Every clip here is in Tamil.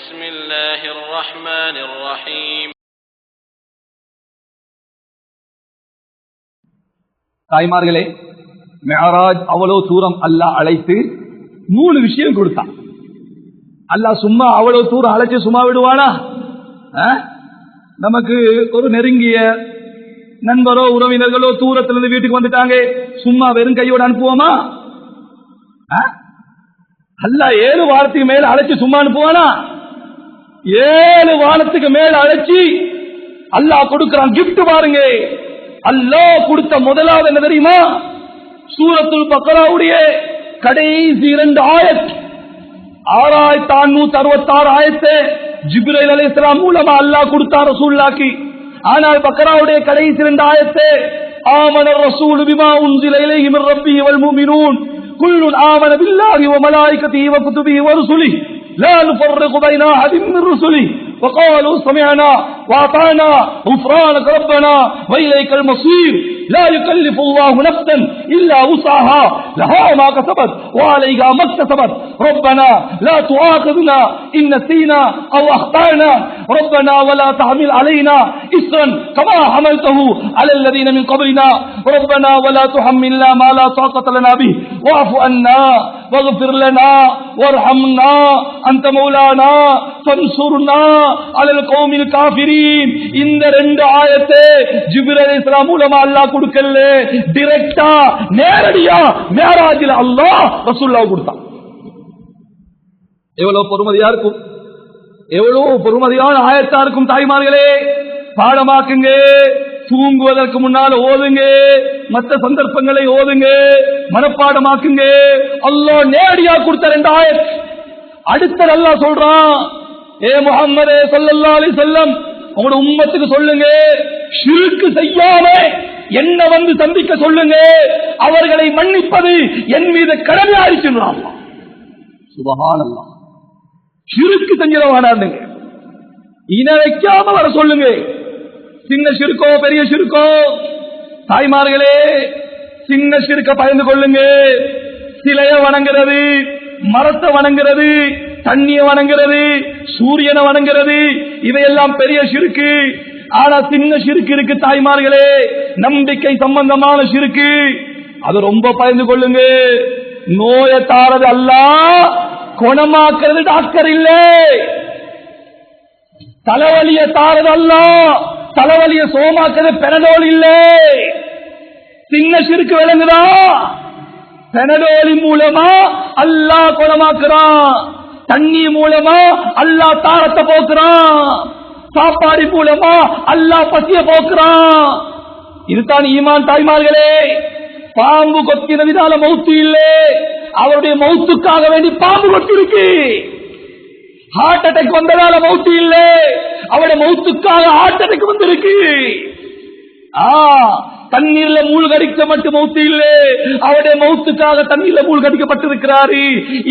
بسم الله الرحمن الرحيم. தாய்மார்களே, மிஅராஜ் அவ்வளவு தூரம் அல்லாஹ் அழைத்து 3 விஷயம் கொடுத்தான். அல்லாஹ் சும்மா அவ்வளவு தூரம் அழைச்சு சும்மா விடுவானா? நமக்கு ஒரு நெருங்கிய நண்பரோ உறவினர்களோ தூரத்திலிருந்து வீட்டுக்கு வந்துட்டாங்க, சும்மா வெறும் கையோடு அனுப்புவோமா? அல்லாஹ் 7 வாரத்துக்கு மேல அழைச்சு சும்மா அனுப்புவானா? 7 வாரத்துக்கு மேல அழைச்சி அல்லாஹ் கொடுக்கிறான் கிஃப்ட். பாருங்க, அல்லாஹ் கொடுத்த முதலாவது என்ன தெரியுமா? சூரத்துல் பக்ராவுடைய கடைசி 2 ஆயத், 6566 ஆயத்து ஜிப்ரீல் அலைஹிஸ்ஸலாம் மூலமா அல்லாஹ் கொடுத்தார் ரசூலுல்லாஹ்க்கு. ஆனால் பக்ராவுடைய கடைசி 2 ஆயத்து, ஆமனர் ரசூல் பிமா உன்ஸில இலைஹி மின் ரப்பிஹி வல் முஃமினூன் குல்லுன் ஆமன பில்லாஹி வ மலாயிகத்திஹி வ குதுபிஹி வ ருசுலிஹி லா நுஃபர்ரிகு பைன அஹதின் மின் ருசுலிஹி وقالوا سمعنا واطعنا غفرانك ربنا واليك المصير لا يكلف الله نفسا الا وسعها لها ما كسبت وعليها ما اكتسبت ربنا لا تؤاخذنا ان نسينا او اخطانا ربنا ولا تحمل علينا اصرا كما حملته على الذين من قبلنا ربنا ولا تحملنا ما لا طاقه لنا به واعف عنا واغفر لنا وارحمنا انت مولانا فانصرنا அலல் கௌமில் காஃபிரீன். இந்த 2 ஆயத்தை ஜிப்ரீல் அலைஹிஸ்ஸலாம் மூலமா அல்லாஹ் கொடுக்கல, டைரக்டா நேரடியா மிஅராஜில் அல்லாஹ் ரசூலுல்லாஹ் கொடுத்தான். எவ்வளவு பொறுமதியா இருக்கும், எவ்வளவு பொறுமதியான ஆயத்தா இருக்கும். தாய்மார்களே, பாடமாக்குங்க, தூங்குவதற்கு முன்னால் ஓதுங்க, மற்ற சந்தர்ப்பங்களை ஓதுங்க, மனப்பாடமாக்குங்க. அல்லாஹ் நேரடியா கொடுத்த 2 ஆயத். அடுத்த அல்லாஹ் சொல்றான், ஏ முஹம்மதே ஸல்லல்லாஹு அலைஹி வஸல்லம், உங்களோட உம்மத்துக்கு சொல்லுங்க, ஷிர்க் செய்யாம என்ன வந்து சந்திக்க சொல்லுங்க, அவர்களை மன்னிப்பது என் மீது கடமையா இருக்கிறான். சுப்ஹானல்லாஹ். ஷிர்க் செஞ்சவனாங்க இன வைக்காம வர சொல்லுங்க. சின்ன ஷிர்கோ பெரிய ஷிர்கோ, தாய்மார்களே, சின்ன ஷிர்க பயந்து கொள்ளுங்க. சிலைய வணங்குறது, மரத்தை வணங்குறது, தண்ணிய வணங்குறது, சூரியனை வணங்குறது, இவையெல்லாம் பெரிய ஷிர்க்கு. ஆனா சின்ன ஷிர்க்கு இருக்கு தாய்மார்களே, நம்பிக்கை சம்பந்தமான ஷிர்க்கு. அது ரொம்ப பயந்து கொள்ளுங்க. நோயை தாரது அல்லாஹ், குணமாக்குறது டாக்டர் இல்ல. தலைவலிய தாரது அல்லாஹ், தலைவலிய சோமாக்குறது பெனடோல் இல்ல. சின்ன ஷிர்க்கு விளங்குதா? பெனடோலின் மூலமா அல்லாஹ் குணமாக்குறான், தண்ணி மூலமா அல்லாஹ் தாரத்தை போக்குறான், சாப்பாடு மூலமா அல்லாஹ் பசிய போக்குறான். இதுதான் ஈமான். தாய்மார்களே, பாம்பு கொத்தினதினால மௌத்து இல்லை, அவருடைய மௌத்துக்காக வேண்டி பாம்பு கொத்திருக்கு. ஹார்ட் அட்டாக் வந்ததால மௌத்து இல்லை, அவருடைய மௌத்துக்காக ஹார்ட் அட்டாக் வந்திருக்கு. தண்ணீர்ல மூழ்கடிக்க மட்டும் மௌத்து இல்லை, அவருடைய மௌத்துக்காக தண்ணீர்ல மூழ்கடிக்கப்பட்டிருக்கிறாரு.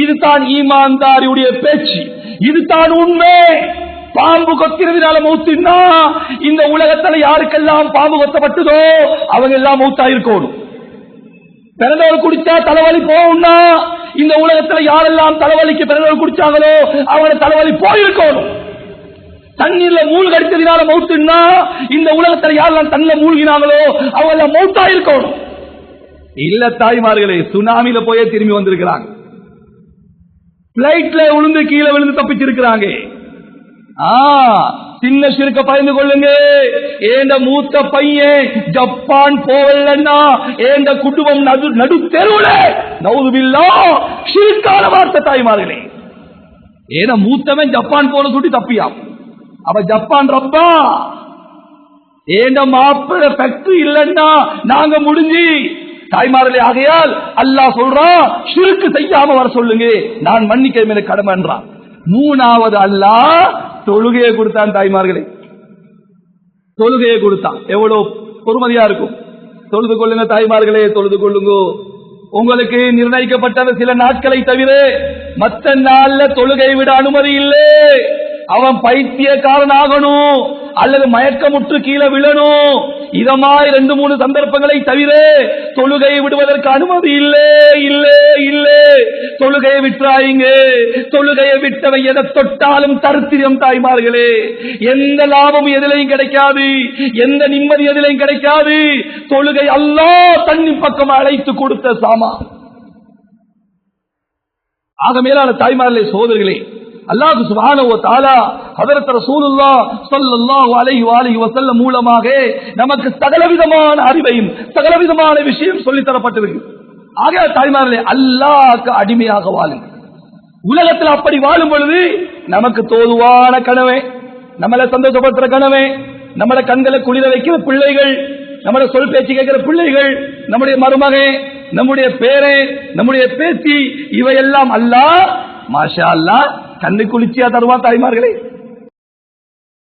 இதுதான் ஈமான்தாரியுடைய பேச்சு, இதுதான் உண்மை. பாம்பு கொத்தினதினால மௌத்துன்னா, இந்த உலகத்துல யாருக்கெல்லாம் பாம்பு கொத்தப்பட்டதோ அவங்க எல்லாம் மௌத்தாயிருக்கணும். பெனடோல் குடிச்சா தலைவலி போகும்னா, இந்த உலகத்துல யாரெல்லாம் தலைவலிக்கு பெனடோல் குடிச்சாங்களோ அவங்க தலைவலி போயிருக்கணும். தண்ணீர்ல மூழ்கடித்ததினால மௌத்துன்னா, இந்த உலகத்தில் யாரெல்லாம் தண்ணில மூழ்கினாங்களோ அவங்க எல்லாம் மௌத்தா இருக்கணும். இல்ல தாய்மார்களே, சுனாமில போயே திரும்பி வந்திருக்கிறாங்க, பிளைட்ல விழுந்து கீழே விழுந்து தப்பிச்சிருக்கிறாங்க. சின்ன ஷிர்க பயந்து கொள்ளுங்க. ஏண்ட மூத்த பையன் ஜப்பான் போவலன்னா ஏண்ட குடும்பம் நடு தெருவுல நவுதுபில்லாஹ் ஷிர்கான வார்த்தை. தாய்மார்களே, ஏன்னா மூத்தவன் ஜப்பான் போல சுட்டி தப்பியாம், அவ ஜப்பான் ரப்பா. ஏண்ட மாப்பிள ஃபேக்டரி இல்லன்னா நாங்க முடிஞ்சு. தாய்மார்களே, ஆகையால் அல்லாஹ் சொல்றான், ஷிர்க் செய்யாம வர சொல்லுங்க, நான் மன்னிக்க மேல கடமைன்றான். 3வது அல்லாஹ் தொழுகையை கொடுத்தான். தாய்மார்களே, தொழுகையை கொடுத்தான். எவ்வளவு பொறுமதியா இருக்கும். தொழுது கொள்ளுங்க தாய்மார்களே, தொழுது கொள்ளுங்க. உங்களுக்கு நிர்ணயிக்கப்பட்ட சில நாட்களை தவிர மற்ற நாள்ல தொழுகை விட அனுமதி இல்லை. அவன் பைத்தியக்காரன் ஆகணும் அல்லது மயக்கமுற்று கீழே விழணும், இதமாய் 2-3 சந்தர்ப்பங்களை தவிர தொழுகையை விடுவதற்கு அனுமதி இல்லை. இல்லை இல்லை தொழுகையை விட்டுறாயிங்க. தொழுகையை விட்டவை எதை தொட்டாலும் தரித்திரம் தாய்மார்களே. எந்த லாபமும் எதிலையும் கிடைக்காது, எந்த நிம்மதி எதிலையும் கிடைக்காது. தொழுகை அல்லாஹ் தன்னின் பக்கம் அழைத்து கொடுத்த சாமா. ஆக மேலான தாய்மார்களே, சோதர்களே, அல்லாஹ் சுப்ஹானஹு வ தஆலா ஹஜ்ரத் ரசூலுல்லாஹ் ஸல்லல்லாஹு அலைஹி வஸல்லம் மூலமாக நமக்கு சகலவிதமான அறிவையும் சகலவிதமான விஷயம் சொல்லித் தரப்பட்டிருக்கு. ஆக தாய்மார்களே, அல்லாஹ்வுக்கு அடிமையாக வாழுங்க. உலகத்தில் அப்படி வாழும் பொழுது நமக்கு தோதுவான கனவே, நம்மளை சந்தோஷப்படுத்துற கனவே, நம்மளை கண்களை குளிர வைக்கிற பிள்ளைகள், நம்முடைய சொல் பேச்சு கேட்கிற பிள்ளைகள், நம்முடைய மருமகன், நம்முடைய பேரை, நம்முடைய பேத்தி, இவையெல்லாம் அல்லாஹ் மாஷா அல்லாஹ் கண்ணு குளிர்ச்சியா தருவான் தாய்மார்களே.